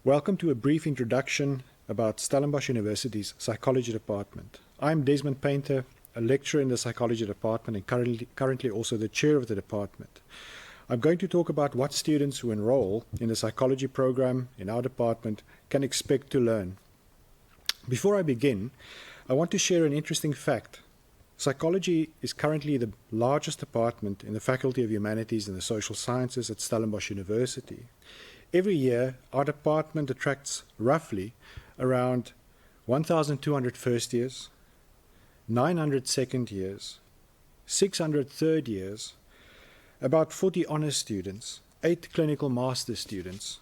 Welcome to a brief introduction about Stellenbosch University's Psychology Department. I'm Desmond Painter, a lecturer in the Psychology Department and currently also the chair of the department. I'm going to talk about what students who enroll in the psychology program in our department can expect to learn. Before I begin, I want to share an interesting fact. Psychology is currently the largest department in the Faculty of Humanities and the Social Sciences at Stellenbosch University. Every year, our department attracts roughly around 1,200 first years, 900 second years, 600 third years, about 40 honours students, 8 clinical master students,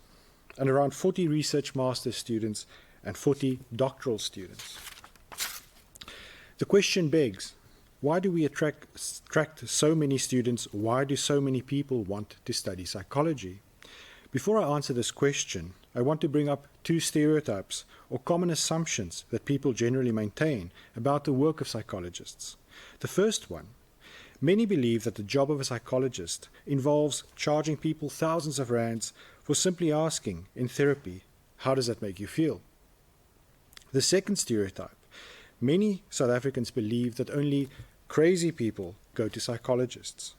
and around 40 research master students and 40 doctoral students. The question begs, why do we attract so many students? Why do so many people want to study psychology? Before I answer this question, I want to bring up two stereotypes or common assumptions that people generally maintain about the work of psychologists. The first one, many believe that the job of a psychologist involves charging people thousands of rands for simply asking in therapy, how does that make you feel? The second stereotype, many South Africans believe that only crazy people go to psychologists.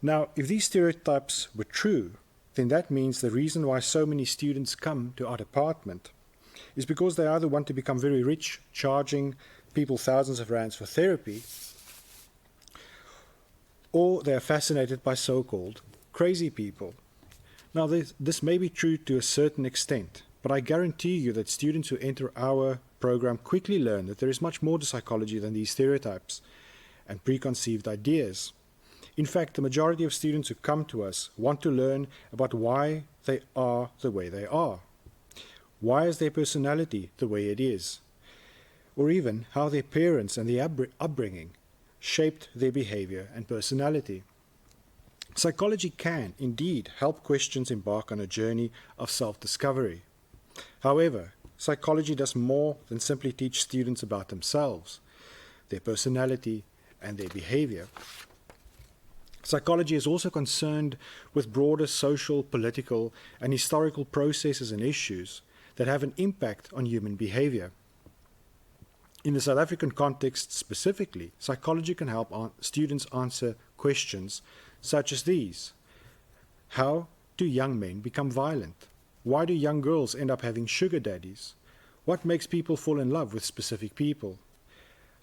Now, if these stereotypes were true, then that means the reason why so many students come to our department is because they either want to become very rich, charging people thousands of rands for therapy, or they are fascinated by so-called crazy people. Now, this may be true to a certain extent, but I guarantee you that students who enter our program quickly learn that there is much more to psychology than these stereotypes and preconceived ideas. In fact, the majority of students who come to us want to learn about why they are the way they are. Why is their personality the way it is? Or even how their parents and their upbringing shaped their behavior and personality. Psychology can, indeed, help questions embark on a journey of self-discovery. However, psychology does more than simply teach students about themselves, their personality, and their behavior. Psychology is also concerned with broader social, political, and historical processes and issues that have an impact on human behavior. In the South African context specifically, psychology can help students answer questions such as these. How do young men become violent? Why do young girls end up having sugar daddies? What makes people fall in love with specific people?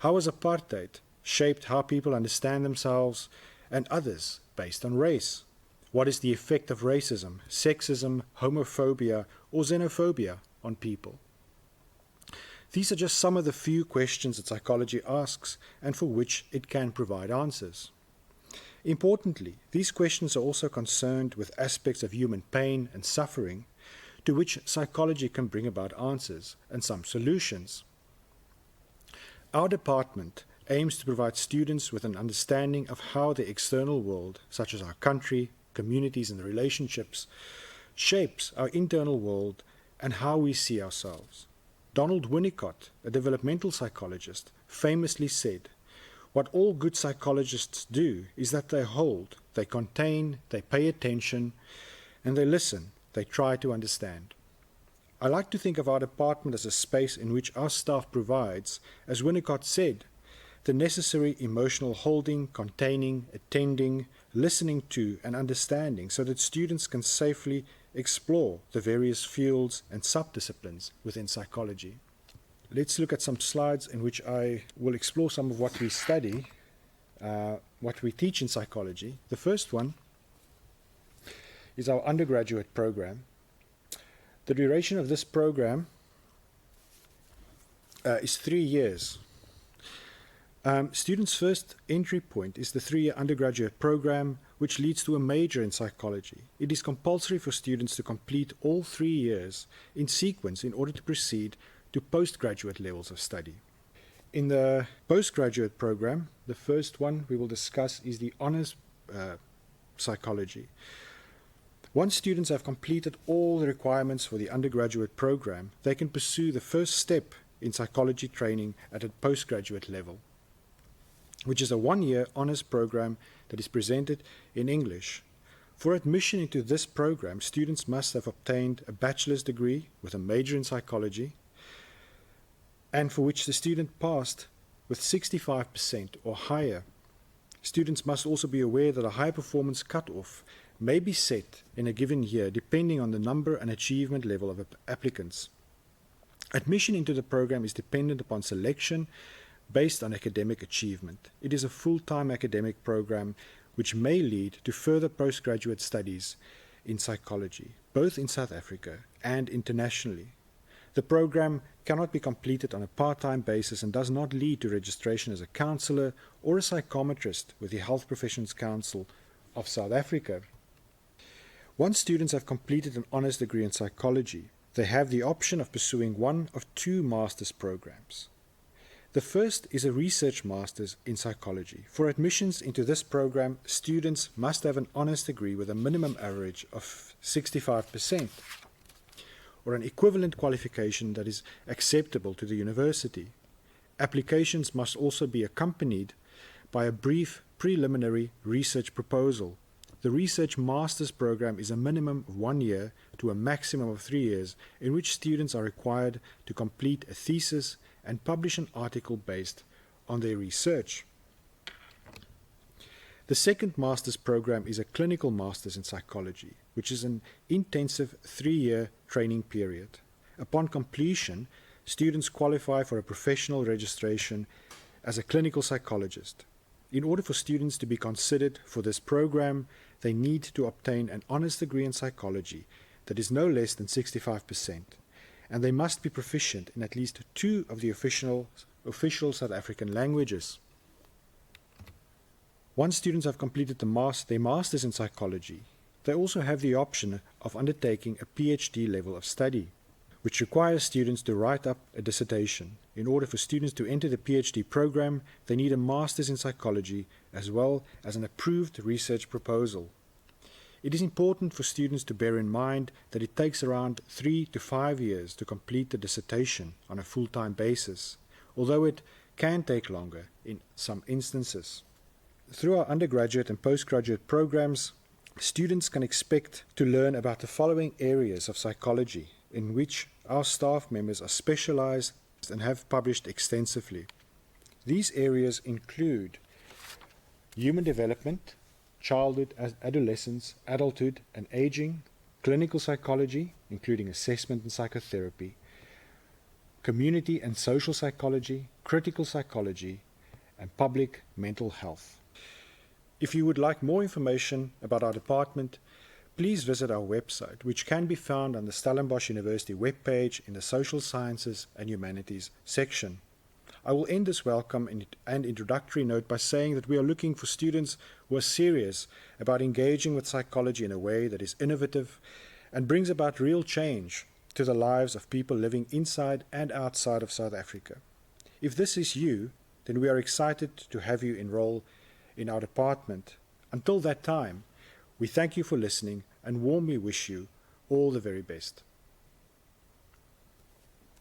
How has apartheid shaped how people understand themselves and others based on race? What is the effect of racism, sexism, homophobia, or xenophobia on people? These are just some of the few questions that psychology asks and for which it can provide answers. Importantly, these questions are also concerned with aspects of human pain and suffering to which psychology can bring about answers and some solutions. Our department aims to provide students with an understanding of how the external world, such as our country, communities, and the relationships, shapes our internal world and how we see ourselves. Donald Winnicott, a developmental psychologist, famously said, "What all good psychologists do is that they hold, they contain, they pay attention, and they listen, they try to understand." I like to think of our department as a space in which our staff provides, as Winnicott said, the necessary emotional holding, containing, attending, listening to, and understanding so that students can safely explore the various fields and subdisciplines within psychology. Let's look at some slides in which I will explore some of what we study, what we teach in psychology. The first one is our undergraduate program. The duration of this program is 3 years. Students' first entry point is the 3-year undergraduate program, which leads to a major in psychology. It is compulsory for students to complete all 3 years in sequence in order to proceed to postgraduate levels of study. In the postgraduate program, the first one we will discuss is the honours psychology. Once students have completed all the requirements for the undergraduate program, they can pursue the first step in psychology training at a postgraduate level, which is a 1-year honours program that is presented in English. For admission into this program, students must have obtained a bachelor's degree with a major in psychology, and for which the student passed with 65% or higher. Students must also be aware that a high performance cutoff may be set in a given year depending on the number and achievement level of applicants. Admission into the program is dependent upon selection based on academic achievement. It is a full-time academic program which may lead to further postgraduate studies in psychology, both in South Africa and internationally. The program cannot be completed on a part-time basis and does not lead to registration as a counsellor or a psychometrist with the Health Professions Council of South Africa. Once students have completed an honours degree in psychology, they have the option of pursuing one of two master's programs. The first is a research master's in psychology. For admissions into this program, students must have an honours degree with a minimum average of 65%, or an equivalent qualification that is acceptable to the university. Applications must also be accompanied by a brief preliminary research proposal. The research master's program is a minimum of 1 year to a maximum of 3 years, in which students are required to complete a thesis and publish an article based on their research. The second master's program is a clinical master's in psychology, which is an intensive 3-year training period. Upon completion, students qualify for a professional registration as a clinical psychologist. In order for students to be considered for this program, they need to obtain an honours degree in psychology that is no less than 65%, and they must be proficient in at least 2 of the official South African languages. Once students have completed their masters in psychology, they also have the option of undertaking a PhD level of study, which requires students to write up a dissertation. In order for students to enter the PhD program, they need a master's in psychology as well as an approved research proposal. It is important for students to bear in mind that it takes around 3 to 5 years to complete the dissertation on a full-time basis, although it can take longer in some instances. Through our undergraduate and postgraduate programs, students can expect to learn about the following areas of psychology in which our staff members are specialized and have published extensively. These areas include human development, childhood, adolescence, adulthood and aging, clinical psychology, including assessment and psychotherapy, community and social psychology, critical psychology, and public mental health. If you would like more information about our department, please visit our website, which can be found on the Stellenbosch University webpage in the Social Sciences and Humanities section. I will end this welcome and introductory note by saying that we are looking for students who are serious about engaging with psychology in a way that is innovative and brings about real change to the lives of people living inside and outside of South Africa. If this is you, then we are excited to have you enroll in our department. Until that time, we thank you for listening and warmly wish you all the very best.